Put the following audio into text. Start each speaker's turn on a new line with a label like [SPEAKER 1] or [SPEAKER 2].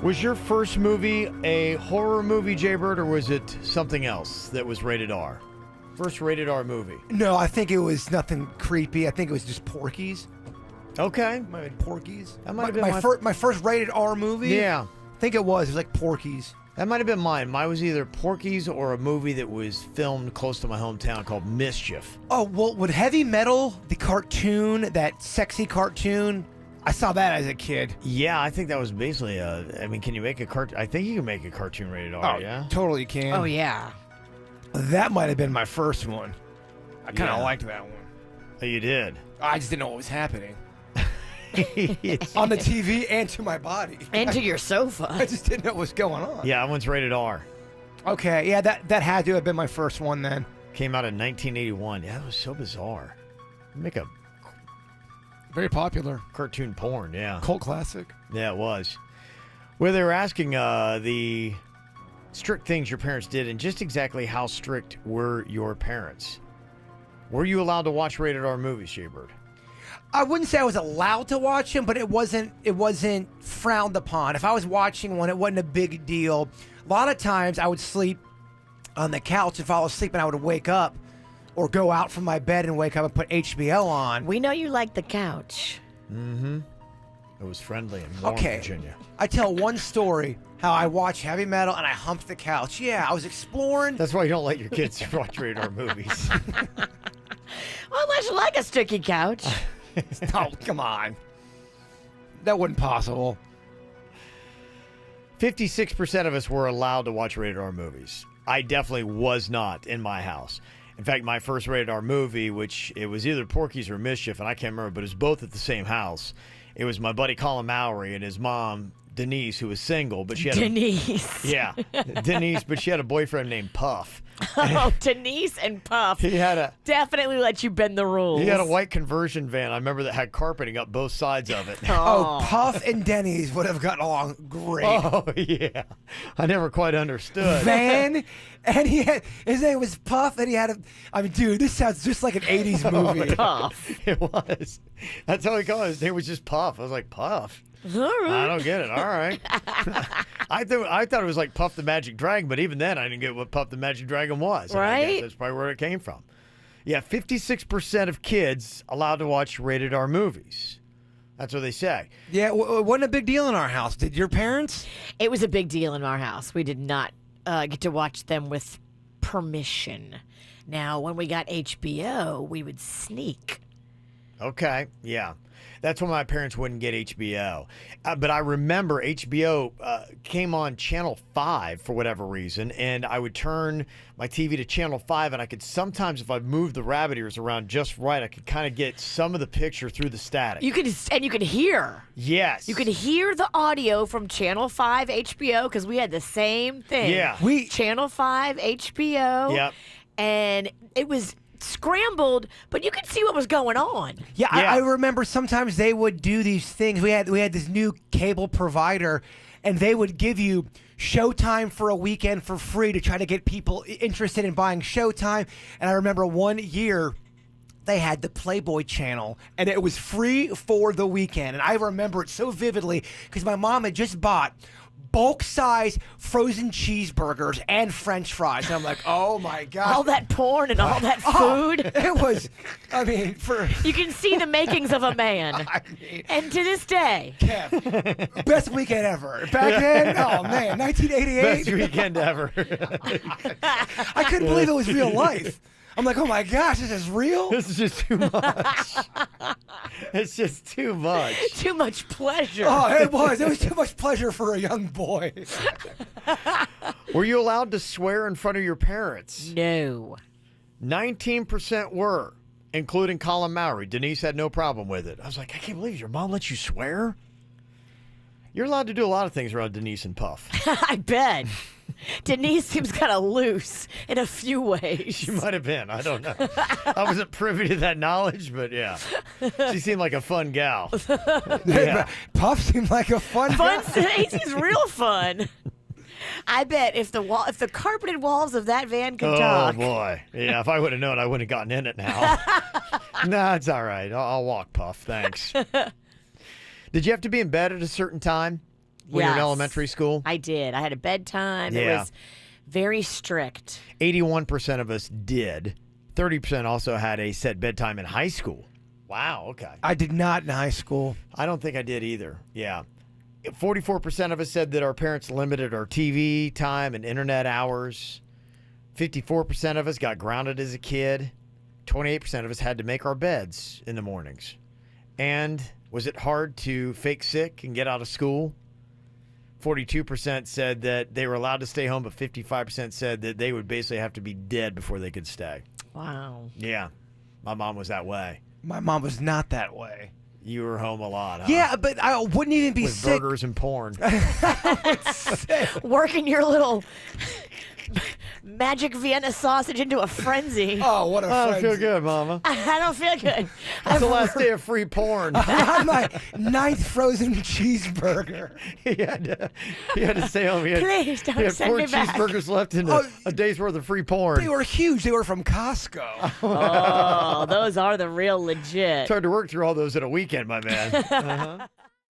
[SPEAKER 1] Was your first movie a horror movie, Jbird, or was it something else that was rated R? First rated R movie.
[SPEAKER 2] No, I think it was nothing creepy. I think it was just Porky's.
[SPEAKER 1] Okay.
[SPEAKER 2] Might have been Porky's.
[SPEAKER 1] That might have been
[SPEAKER 2] my first rated R movie.
[SPEAKER 1] Yeah.
[SPEAKER 2] I think it was. It was like Porky's.
[SPEAKER 1] That might have been mine. Mine was either Porky's or a movie that was filmed close to my hometown called Mischief.
[SPEAKER 2] Oh, well, with Heavy Metal, the cartoon, that sexy cartoon, I saw that as a kid.
[SPEAKER 1] Yeah, I think that was basically can you make a cartoon? I think you can make a cartoon rated R, yeah?
[SPEAKER 2] Totally can.
[SPEAKER 3] Oh, yeah.
[SPEAKER 2] That might have been my first one. I kind of
[SPEAKER 1] Yeah.
[SPEAKER 2] liked that one.
[SPEAKER 1] Oh, you did?
[SPEAKER 2] I just didn't know what was happening. On the TV and to my body.
[SPEAKER 3] And to your sofa.
[SPEAKER 2] I just didn't know what was going on.
[SPEAKER 1] Yeah, that one's rated R.
[SPEAKER 2] Okay, yeah, that had to have been my first one then.
[SPEAKER 1] Came out in 1981. Yeah, that was so bizarre. Make a
[SPEAKER 2] Very popular.
[SPEAKER 1] cartoon porn, yeah.
[SPEAKER 2] Cult classic.
[SPEAKER 1] Yeah, it was. Well, they were asking the strict things your parents did and just exactly how strict were your parents. Were you allowed to watch rated R movies, Jbird?
[SPEAKER 2] I wouldn't say I was allowed to watch them, but it wasn't frowned upon. If I was watching one, it wasn't a big deal. A lot of times I would sleep on the couch and fall asleep and I would wake up or go out from my bed and wake up and put HBO on.
[SPEAKER 3] We know you like the couch.
[SPEAKER 1] Mm-hmm. It was friendly in Warren,
[SPEAKER 2] Okay.
[SPEAKER 1] Virginia.
[SPEAKER 2] I tell one story how I watch Heavy Metal and I humped the couch. Yeah, I was exploring.
[SPEAKER 1] That's why you don't let your kids watch rated R movies.
[SPEAKER 3] Well, unless you like a sticky couch.
[SPEAKER 2] Oh, come on. That wasn't possible.
[SPEAKER 1] 56% of us were allowed to watch rated R movies. I definitely was not in my house. In fact, my first rated R movie, which it was either Porky's or Mischief, and I can't remember, but it was both at the same house. It was my buddy Colin Mowry and his mom, Denise, who was single, but she had
[SPEAKER 3] Denise.
[SPEAKER 1] Yeah, Denise, but she had a boyfriend named Puff.
[SPEAKER 3] Oh, Denise and Puff.
[SPEAKER 1] He had a
[SPEAKER 3] Definitely let you bend the rules.
[SPEAKER 1] He had a white conversion van. I remember that had carpeting up both sides of it.
[SPEAKER 2] Oh, Puff and Denny's would have gotten along great.
[SPEAKER 1] Oh, yeah. I never quite understood.
[SPEAKER 2] Van, and his name was Puff, and he had dude, this sounds just like an 80s movie.
[SPEAKER 3] Puff.
[SPEAKER 1] It was. That's how he called it. His name was just Puff. I was like, Puff?
[SPEAKER 3] All right.
[SPEAKER 1] I don't get it. All right. I thought it was like Puff the Magic Dragon, but even then I didn't get what Puff the Magic Dragon was. And I guess
[SPEAKER 3] Right?
[SPEAKER 1] that's probably where it came from. Yeah, 56% of kids allowed to watch rated R movies. That's what they say.
[SPEAKER 2] Yeah, it wasn't a big deal in our house. Did your parents?
[SPEAKER 3] It was a big deal in our house. We did not get to watch them with permission. Now, when we got HBO, we would sneak.
[SPEAKER 1] Okay, yeah. That's when my parents wouldn't get HBO. But I remember HBO came on Channel 5 for whatever reason, and I would turn my TV to Channel 5, and I could sometimes, if I moved the rabbit ears around just right, I could kind of get some of the picture through the static.
[SPEAKER 3] You could hear.
[SPEAKER 1] Yes.
[SPEAKER 3] You could hear the audio from Channel 5 HBO because we had the same thing.
[SPEAKER 1] Yeah.
[SPEAKER 3] Channel 5 HBO.
[SPEAKER 1] Yep.
[SPEAKER 3] And it was scrambled, but you could see what was going on.
[SPEAKER 2] Yeah,
[SPEAKER 1] Yeah.
[SPEAKER 2] I remember sometimes they would do these things. We had this new cable provider, and they would give you Showtime for a weekend for free to try to get people interested in buying Showtime. And I remember one year they had the Playboy channel, and it was free for the weekend. And I remember it so vividly because my mom had just bought bulk size frozen cheeseburgers and French fries. And I'm like, oh my God.
[SPEAKER 3] All that porn and all that food.
[SPEAKER 2] It was, for.
[SPEAKER 3] You can see the makings of a man. And to this day.
[SPEAKER 2] Kev, best weekend ever. Back then, oh man, 1988.
[SPEAKER 1] Best weekend ever.
[SPEAKER 2] I couldn't believe it was real life. I'm like, oh my gosh, this is real?
[SPEAKER 1] This is just too much. It's just too much.
[SPEAKER 3] Too much pleasure.
[SPEAKER 2] Oh, it was. It was too much pleasure for a young boy.
[SPEAKER 1] Were you allowed to swear in front of your parents?
[SPEAKER 3] No.
[SPEAKER 1] 19% were, including Colin Mowry. Denise had no problem with it. I was like, I can't believe your mom lets you swear? You're allowed to do a lot of things around Denise and Puff.
[SPEAKER 3] I bet. Denise seems kind of loose in a few ways.
[SPEAKER 1] She might have been. I don't know. I wasn't privy to that knowledge, but yeah. She seemed like a fun gal. Yeah.
[SPEAKER 2] Puff seemed like a fun guy.
[SPEAKER 3] He's real fun. I bet if the carpeted walls of that van could talk.
[SPEAKER 1] Oh, boy. Yeah, if I would have known, I wouldn't have gotten in it now. No, it's all right. I'll walk, Puff. Thanks. Did you have to be in bed at a certain time? when you were in
[SPEAKER 3] Yes.
[SPEAKER 1] elementary school?
[SPEAKER 3] I did. I had a bedtime. It
[SPEAKER 1] Yeah.
[SPEAKER 3] was very strict.
[SPEAKER 1] 81% of us did. 30% also had a set bedtime in high school. Wow, okay.
[SPEAKER 2] I did not in high school.
[SPEAKER 1] I don't think I did either. Yeah. 44% of us said that our parents limited our TV time and internet hours. 54% of us got grounded as a kid. 28% of us had to make our beds in the mornings. And was it hard to fake sick and get out of school? 42% said that they were allowed to stay home, but 55% said that they would basically have to be dead before they could stay.
[SPEAKER 3] Wow.
[SPEAKER 1] Yeah. My mom was that way.
[SPEAKER 2] My mom was not that way.
[SPEAKER 1] You were home a lot, huh?
[SPEAKER 2] Yeah, but I wouldn't even be
[SPEAKER 1] With
[SPEAKER 2] sick.
[SPEAKER 1] burgers and porn.
[SPEAKER 3] Working your little magic Vienna sausage into a frenzy.
[SPEAKER 2] Oh, what a
[SPEAKER 1] I
[SPEAKER 2] friend.
[SPEAKER 1] feel good, Mama.
[SPEAKER 3] I don't feel good.
[SPEAKER 1] It's the last day of free porn.
[SPEAKER 2] On my 9th frozen cheeseburger.
[SPEAKER 1] he had to stay home. He had,
[SPEAKER 3] Please don't
[SPEAKER 1] he had
[SPEAKER 3] send
[SPEAKER 1] 4
[SPEAKER 3] me back.
[SPEAKER 1] cheeseburgers left in
[SPEAKER 2] Oh,
[SPEAKER 1] a day's worth of free porn.
[SPEAKER 2] They were huge. They were from Costco.
[SPEAKER 3] Oh, those are the real legit.
[SPEAKER 1] It's hard to work through all those in a weekend, my man. Uh-huh.